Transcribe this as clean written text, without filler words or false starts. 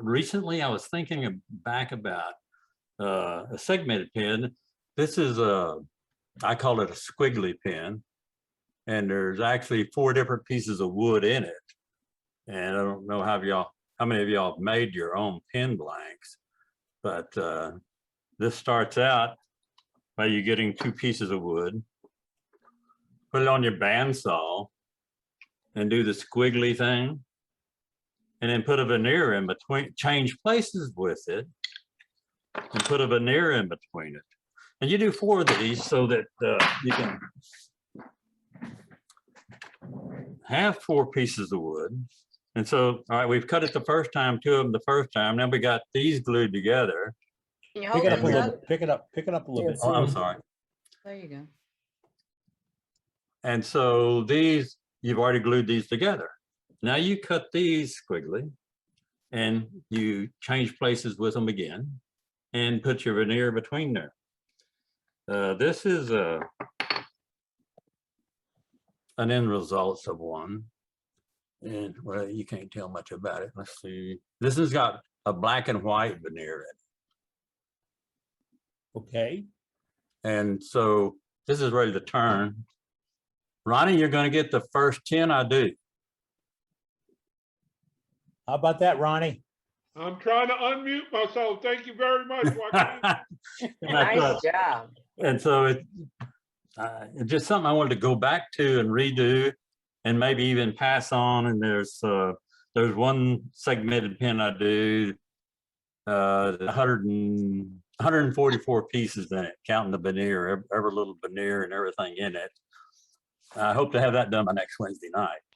recently I was thinking back about a segmented pen. This is I call it a squiggly pen, and there's actually 4 different pieces of wood in it. And I don't know how many of y'all have made your own pen blanks, but this starts out by you getting 2 pieces of wood, put it on your bandsaw, and do the squiggly thing, and then put a veneer in between, change places with it, and put a veneer in between it. And you do 4 of these so that you can have 4 pieces of wood. And so, all right, we've cut it the first time, 2 of them the first time. Now we got these glued together. Can you Pick hold it up a those little up? bit. Pick it up a little bit. Oh, I'm sorry. There you go. And so these, you've already glued these together. Now you cut these squiggly and you change places with them again and put your veneer between there. This is an end results of one. And well, you can't tell much about it. Let's see. This has got a black and white veneer in Okay. it. And so this is ready to turn. Ronnie, you're going to get the first 10 I do. How about that, Ronnie? I'm trying to unmute myself. Thank you very much, Waukeene. Nice job. And so it's just something I wanted to go back to and redo and maybe even pass on. And there's one segmented pen I do, 144 pieces in it, counting the veneer, every little veneer and everything in it. I hope to have that done by next Wednesday night.